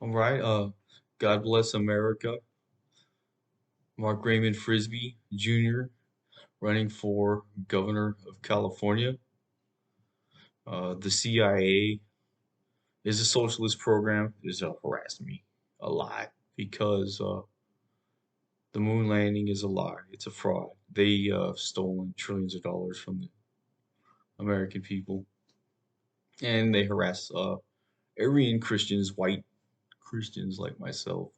All right. God bless America. Mark Raymond Frisby Jr. running for governor of California. The CIA is a socialist program. Is harassed me a lot because the moon landing is a lie. It's a fraud. They stolen trillions of dollars from the American people, and they harass Aryan Christians, white Christians like myself.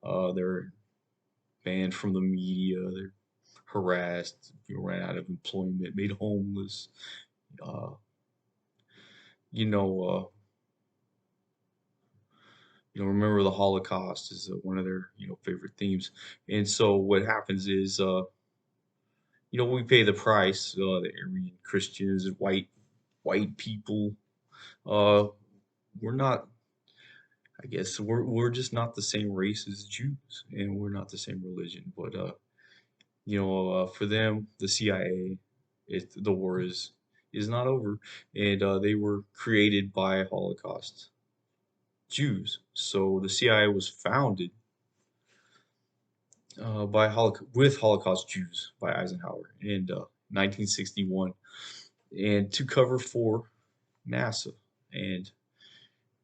They're banned from the media. They're harassed, ran out of employment, made homeless. Uh, you know, uh, remember the Holocaust is one of their favorite themes. And so what happens is, we pay the price. The Aryan Christians and white people. Uh, we're not. I guess we're just not the same race as Jews, and we're not the same religion. But for them, the CIA, the war is not over, and they were created by Holocaust Jews. So the CIA was founded with Holocaust Jews by Eisenhower in 1961, and to cover for NASA. And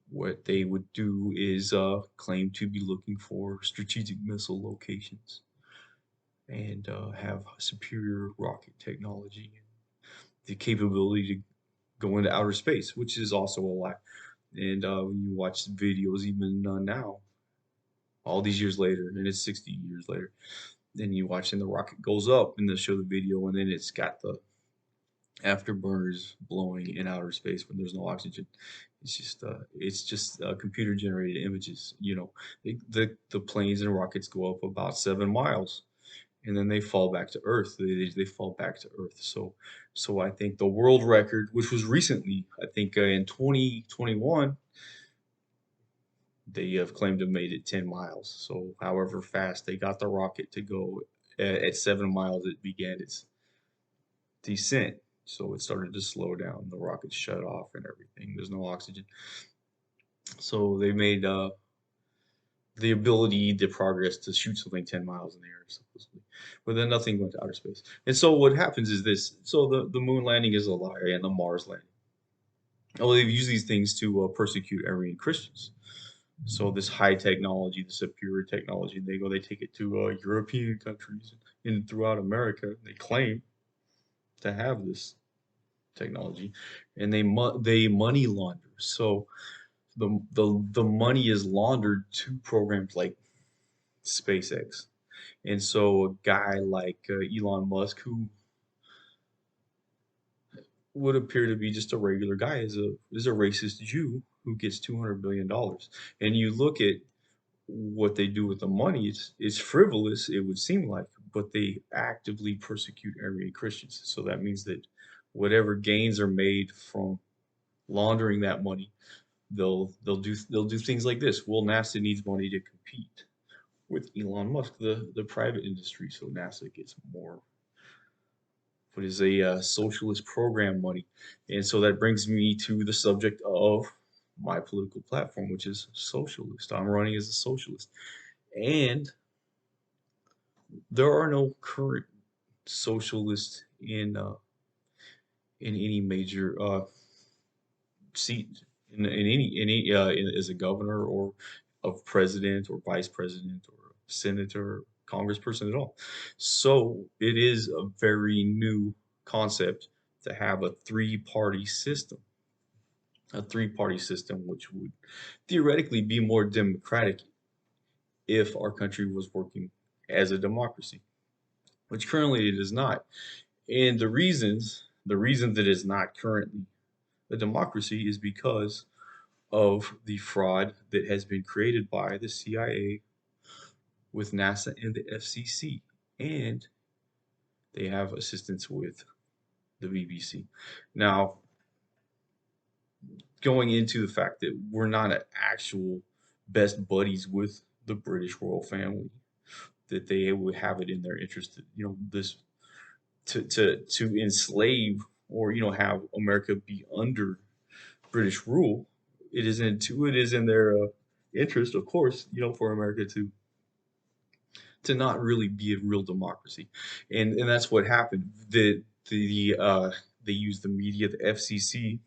what they would do is claim to be looking for strategic missile locations and have superior rocket technology and the capability to go into outer space, which is also a lie. And when you watch videos, even now, all these years later, and it's 60 years later, then you watch and the rocket goes up and they'll show the video, and then it's got the afterburners blowing in outer space when there's no oxygen. It's just computer generated images. The planes and rockets go up about 7 miles, and then they fall back to Earth. They fall back to Earth. So I think the world record, which was recently, I think in 2021, they have claimed to have made it 10 miles. So however fast they got the rocket to go at 7 miles, it began its descent. So it started to slow down. The rocket shut off and everything. There's no oxygen. So they made the ability, the progress to shoot something 10 miles in the air, supposedly. But then nothing went to outer space. And so what happens is this. So the moon landing is a lie, and the Mars landing. Oh, they've used these things to persecute Aryan Christians. So this high technology, the superior technology, they take it to European countries and throughout America. They claim to have this technology, and they money launder. So the money is laundered to programs like SpaceX. And so a guy like Elon Musk, who would appear to be just a regular guy, is a racist Jew who gets $200 billion. And you look at what they do with the money, it's frivolous, it would seem like, but they actively persecute Aryan Christians. So that means that whatever gains are made from laundering that money, they'll do things like this. Well, NASA needs money to compete with Elon Musk, the private industry, so NASA gets more what is a socialist program money. And so that brings me to the subject of my political platform, which is socialist. I'm running as a socialist. And there are no current socialists in any major seat as a governor or of president or vice president or senator, or congressperson at all. So it is a very new concept to have a three-party system, which would theoretically be more democratic if our country was working as a democracy, which currently it is not. And the reason that it's not currently a democracy is because of the fraud that has been created by the CIA with NASA and the FCC, and they have assistance with the BBC. Now, going into the fact that we're not an actual best buddies with the British royal family, that they would have it in their interest, this to enslave or have America be under British rule. It is in their interest, of course, for America to not really be a real democracy, and that's what happened. They used the media, the FCC,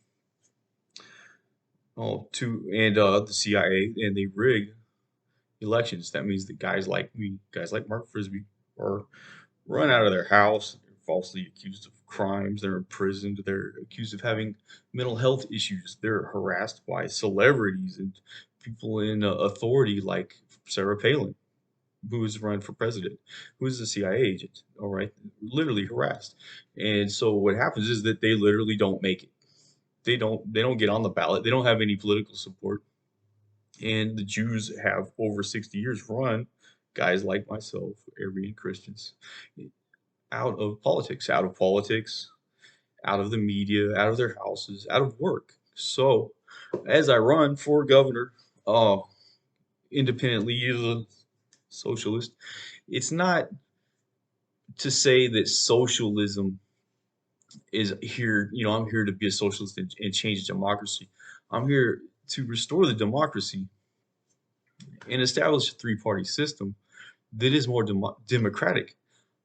to and the CIA, and they rig elections. That means that guys like me, guys like Mark Frisby, are run out of their house. They're falsely accused of crimes. They're imprisoned. They're accused of having mental health issues. They're harassed by celebrities and people in authority like Sarah Palin, who was run for president, who is a CIA agent. All right, literally harassed. And so what happens is that they literally don't make it. They don't get on the ballot. They don't have any political support. And the Jews have over 60 years run guys like myself, Aryan Christians, out of politics, out of the media, out of their houses, out of work. So, as I run for governor, uh, independently as a socialist, it's not to say that socialism is here. I'm here to be a socialist and change democracy. I'm here to restore the democracy and establish a three-party system that is more democratic.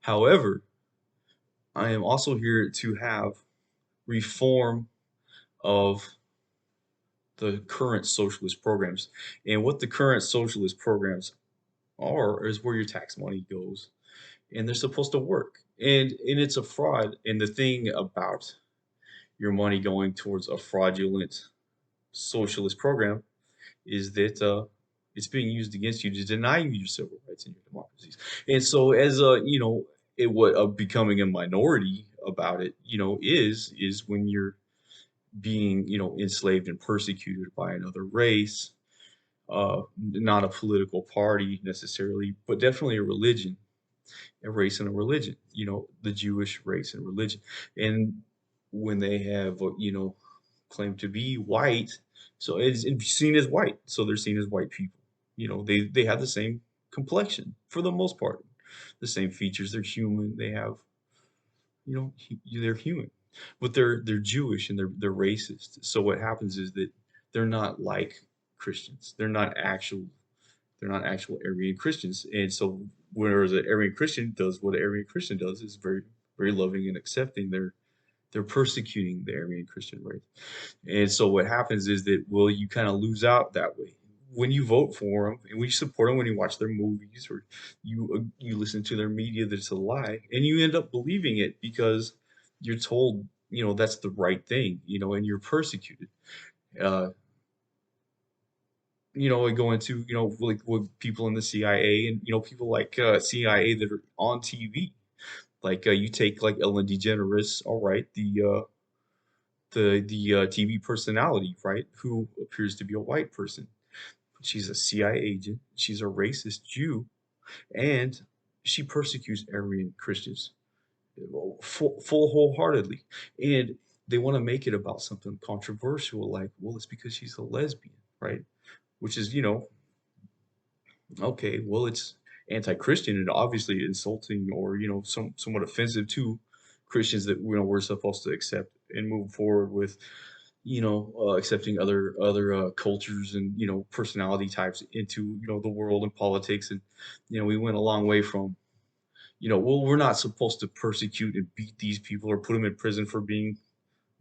However, I am also here to have reform of the current socialist programs. And what the current socialist programs are is where your tax money goes, and they're supposed to work. And it's a fraud. And the thing about your money going towards a fraudulent socialist program is that it's being used against you to deny you your civil rights and your democracies. And so, as what becoming a minority about it, is when you're being, enslaved and persecuted by another race, not a political party necessarily, but definitely a race and a religion, the Jewish race and religion. And when they have, claimed to be white, so it's seen as white, so they're seen as white people. They have the same complexion for the most part, the same features. They're human. They have, they're human, but they're Jewish and they're racist. So what happens is that they're not like Christians. They're not actual Aryan Christians. And so whereas an Aryan Christian does what an Aryan Christian does is very very loving and accepting. They're persecuting the Aryan Christian race. And so what happens is that, well, you kind of lose out that way when you vote for them and when you support them, when you watch their movies or you listen to their media that it's a lie, and you end up believing it because you're told that's the right thing, and you're persecuted. Uh, I go into like with people in the CIA and people like CIA that are on TV. Like you take like Ellen DeGeneres, all right, the TV personality, right, who appears to be a white person. She's a CIA agent. She's a racist Jew, and she persecutes Aryan Christians full wholeheartedly. And they want to make it about something controversial, like, well, it's because she's a lesbian, right? Which is, okay, well, it's anti-Christian and obviously insulting or, somewhat offensive to Christians that, we're supposed to accept and move forward with, accepting other cultures and personality types into the world and politics. And we went a long way from well, we're not supposed to persecute and beat these people or put them in prison for being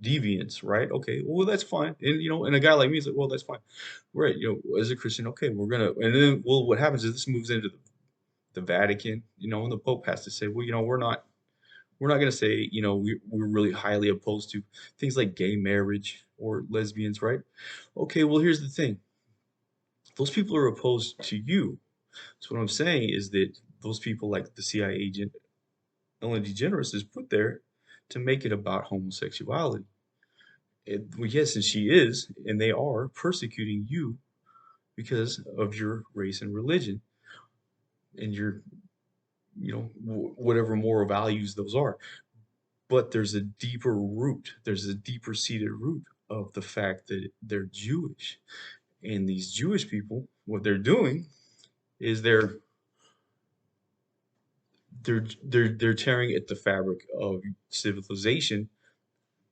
deviants, right? Okay, well, that's fine. And and a guy like me is like, well, that's fine, right? As a Christian, okay, we're gonna. And then, well, what happens is this moves into the Vatican, and the Pope has to say, well, we're not going to say, we're really highly opposed to things like gay marriage or lesbians, right? Okay, well, here's the thing. Those people are opposed to you. So what I'm saying is that those people like the CIA agent Ellen DeGeneres is put there to make it about homosexuality. Well, yes, and she is, and they are persecuting you because of your race and religion and your, whatever moral values those are. But there's a deeper root. There's a deeper seated root of the fact that they're Jewish. And these Jewish people, what they're doing is they're tearing at the fabric of civilization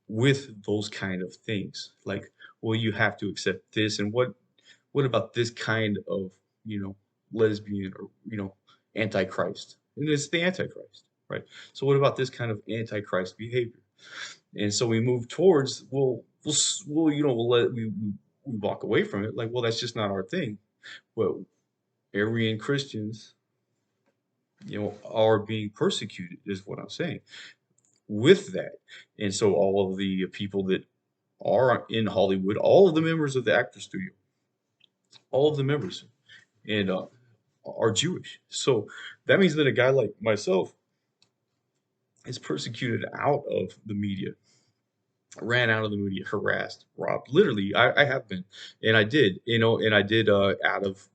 with those kind of things. Like, well, you have to accept this, and What about this kind of, you know, lesbian or, antichrist? And it's the antichrist, right? So what about this kind of antichrist behavior? And so we move towards, we'll walk away from it. Like, well, that's just not our thing. Well, Aryan Christians, are being persecuted, is what I'm saying with that. And so all of the people that are in Hollywood, all of the members of the actor studio, all of the members, and are Jewish. So that means that a guy like myself is persecuted out of the media, ran out of the media, harassed, robbed. Literally, I have been, and I did, and I did out of,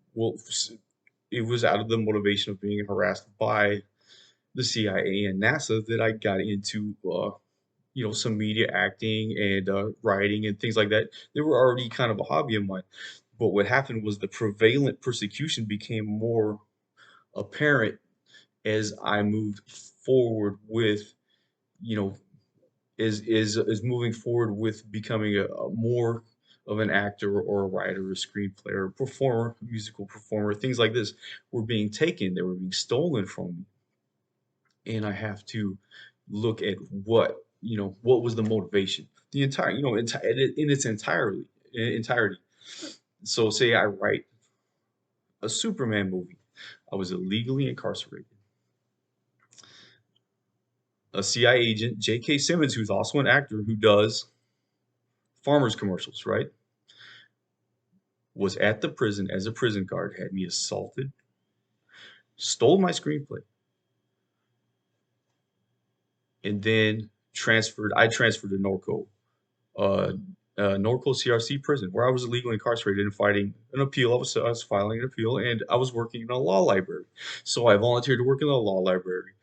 it was out of the motivation of being harassed by the CIA and NASA that I got into, some media acting and writing and things like that. They were already kind of a hobby of mine. But what happened was the prevalent persecution became more apparent as I moved forward with, you know, is moving forward with becoming a more of an actor or a writer, a screenplay, or a performer, musical performer, things like this were being taken, they were being stolen from me. And I have to look at what was the motivation, the entire, in its entirety. So say I write a Superman movie. I was illegally incarcerated. A CIA agent, J.K. Simmons, who's also an actor who does farmers commercials, right? Was at the prison as a prison guard, had me assaulted, stole my screenplay, and then I transferred to uh, Norco CRC prison, where I was illegally incarcerated and fighting an appeal. I was filing an appeal, and I was working in a law library. So I volunteered to work in the law library.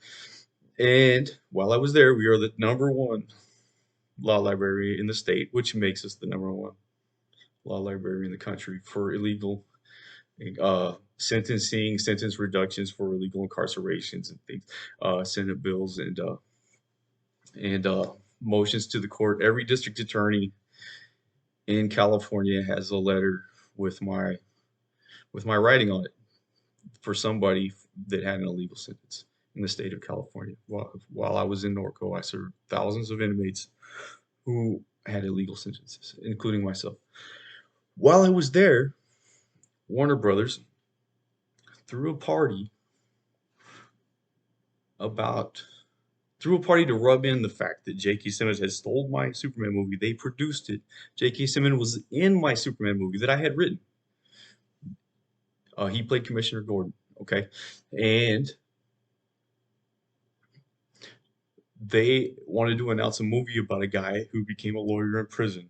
And while I was there, we are the number one law library in the state, which makes us the number one law library in the country for illegal sentencing, sentence reductions for illegal incarcerations and things, Senate bills and motions to the court. Every district attorney in California has a letter with my writing on it for somebody that had an illegal sentence in the state of California. While I was in Norco, I served thousands of inmates who had illegal sentences, including myself. While I was there, Warner Brothers threw a party about threw a party to rub in the fact that J.K. Simmons had stole my Superman movie. They produced it. J.K. Simmons was in my Superman movie that I had written. He played Commissioner Gordon. Okay, and they wanted to announce a movie about a guy who became a lawyer in prison,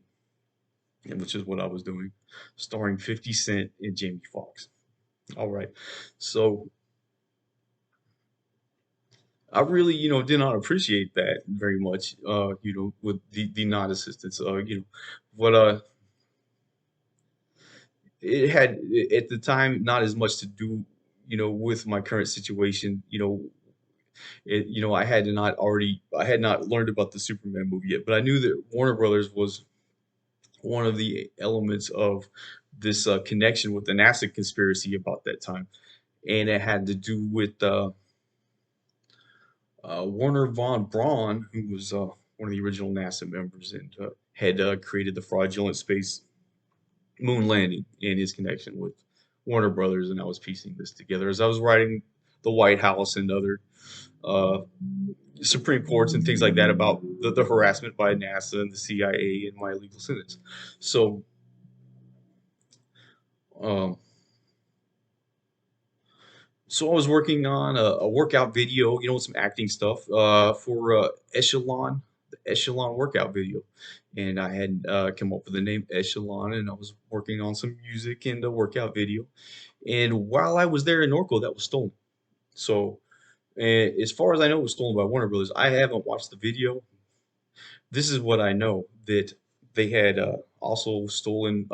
and which is what I was doing, starring 50 Cent and Jamie Foxx. All right, so I really, did not appreciate that very much, with the non-assistance, but it had at the time not as much to do, with my current situation. I had not learned about the Superman movie yet, but I knew that Warner Brothers was one of the elements of this connection with the NASA conspiracy about that time, and it had to do with Werner von Braun, who was one of the original NASA members and had created the fraudulent space moon landing, and his connection with Warner Brothers. And I was piecing this together as I was writing the White House and other uh, Supreme Courts and things like that about the harassment by NASA and the CIA and my illegal sentence. So, um, so I was working on a workout video, with some acting stuff for Echelon, the Echelon workout video. And I had come up with the name Echelon, and I was working on some music and a workout video. And while I was there in Norco, that was stolen. So, as far as I know, it was stolen by Warner Brothers. I haven't watched the video. This is what I know, that they had also stolen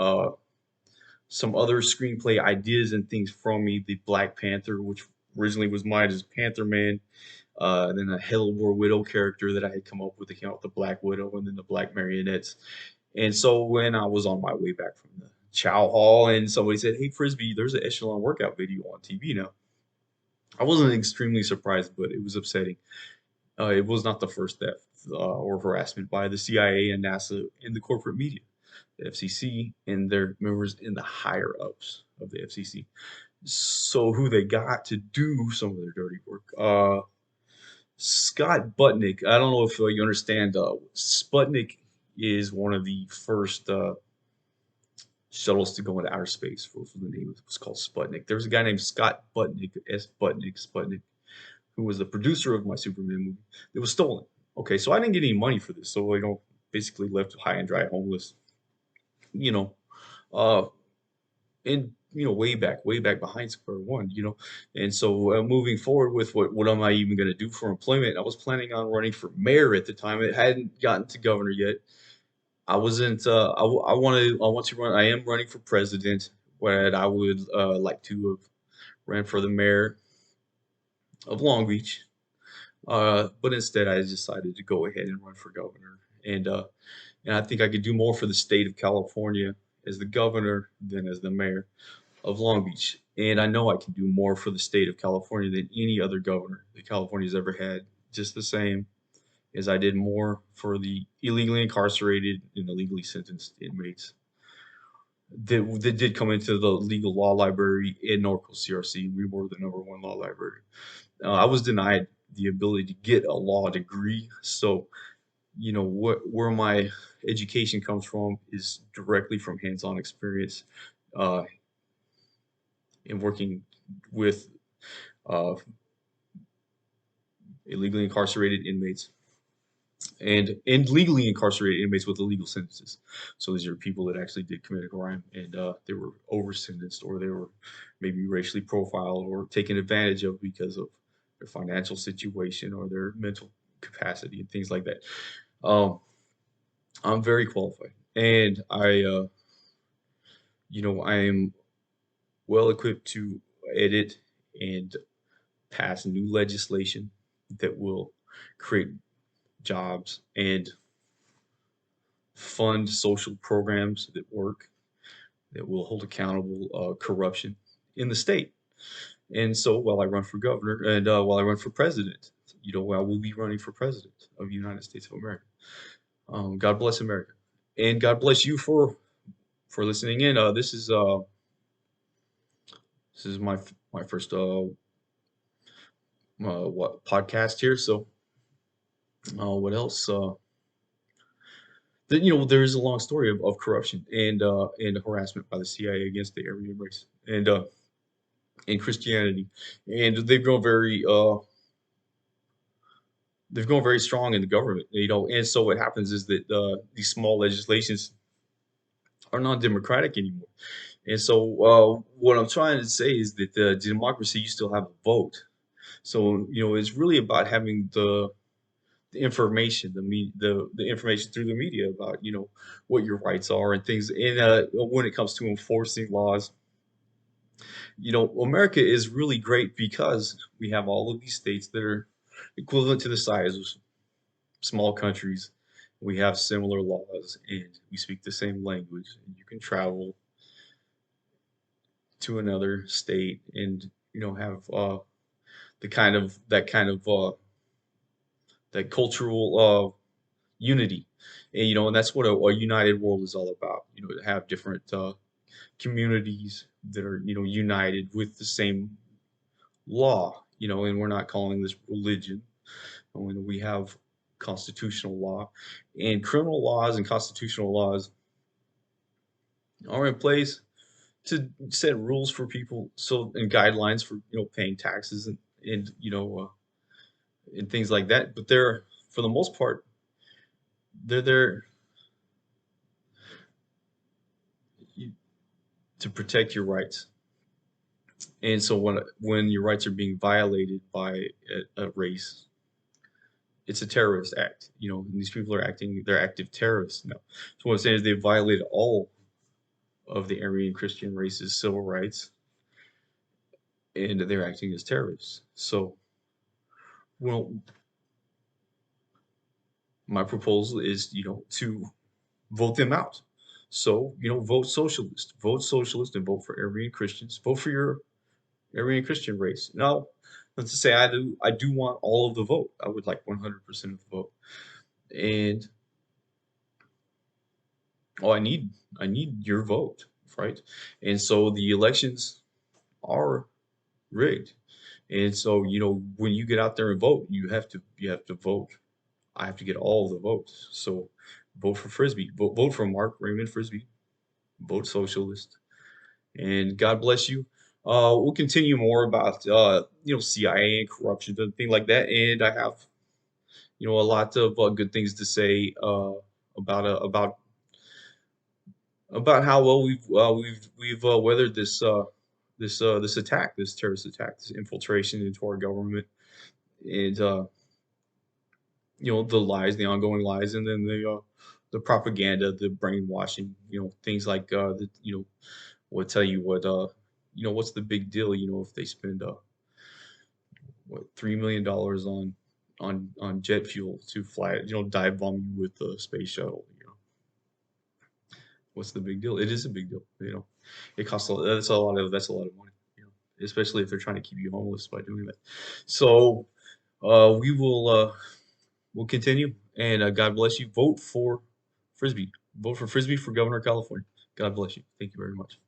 some other screenplay ideas and things from me. The Black Panther, which originally was mine as Panther Man, then a Hell War Widow character that I had come up with. They came out with the Black Widow and then the Black Marionettes. And so when I was on my way back from the chow hall, and somebody said, "Hey, Frisbee, there's an echelon workout video on TV now." I wasn't extremely surprised, but it was upsetting. It was not the first theft or harassment by the CIA and NASA and the corporate media, the FCC and their members in the higher ups of the FCC. So who they got to do some of their dirty work? Scott Butnick. I don't know if you understand. Sputnik is one of the first shuttles to go into outer space. For the name, it was called Sputnik. There was a guy named Scott Butnick, S. Sputnik, who was the producer of my Superman movie. It was stolen. Okay, so I didn't get any money for this, so basically left high and dry, homeless. You know, uh, and way back behind square one. And so moving forward with what am I even going to do for employment? I was planning on running for mayor at the time. It hadn't gotten to governor yet. I wasn't. I wanted. I want to run. I am running for president. What I would like to have ran for the mayor of Long Beach. But instead, I decided to go ahead and run for governor. And I think I could do more for the state of California as the governor than as the mayor of Long Beach. And I know I can do more for the state of California than any other governor that California's ever had. Just the same as I did more for the illegally incarcerated and illegally sentenced inmates that did come into the legal law library in Norco CRC. We were the #1 law library. I was denied the ability to get a law degree. So, where my education comes from is directly from hands-on experience uh, in working with uh, illegally incarcerated inmates and legally incarcerated inmates with illegal sentences. So these are people that actually did commit a crime and they were over sentenced or they were maybe racially profiled or taken advantage of because of their financial situation or their mental capacity and things like that. Um, I'm very qualified and I am well equipped to edit and pass new legislation that will create jobs and fund social programs that work, that will hold accountable corruption in the state. And so while I run for governor and while I run for president, I will be running for president of the United States of America. God bless America. And God bless you for listening in. This is my first what podcast here. So what else? There is a long story of corruption and harassment by the CIA against the Aryan race and Christianity, and they've grown very strong in the government. And so what happens is that these small legislations are not democratic anymore. And so what I'm trying to say is that the democracy you still have a vote. So it's really about having the information, the information through the media about what your rights are and things. And when it comes to enforcing laws, America is really great because we have all of these states that are equivalent to the size of small countries. We have similar laws and we speak the same language. And you can travel to another state and have that cultural unity. And that's what a united world is all about. To have different communities that are united with the same law. And we're not calling this religion. When we have constitutional law and criminal laws and constitutional laws are in place to set rules for people and guidelines for paying taxes and and things like that, but they're for the most part they're there to protect your rights. And so when your rights are being violated by a race, it's a terrorist act. And these people they're active terrorists now. So what I'm saying is they violated all of the Aryan Christian race's civil rights and they're acting as terrorists. So, well, my proposal is, to vote them out. So, vote socialist, and vote for Aryan Christians. Vote for your Aryan Christian race. Now, let's just say I do want all of the vote. I would like 100% of the vote, and oh, I need your vote, right? And so the elections are rigged. And so, when you get out there and vote, you have to vote. I have to get all the votes. So vote for Frisbee. Vote for Mark Raymond Frisbee. Vote socialist. And God bless you. We'll continue more about CIA and corruption and things like that. And I have a lot of good things to say about uh, about about how well we've weathered this attack, this terrorist attack, this infiltration into our government, and the lies, the ongoing lies, and then the propaganda, the brainwashing, things like will tell you what's the big deal, if they spend what $3 million on jet fuel to fly, dive bomb you with the space shuttle. What's the big deal? It is a big deal. It costs that's a lot of money. Especially if they're trying to keep you homeless by doing that. So we'll continue, and God bless you. Vote for Frisbee. Vote for Frisbee for governor of California. God bless you. Thank you very much.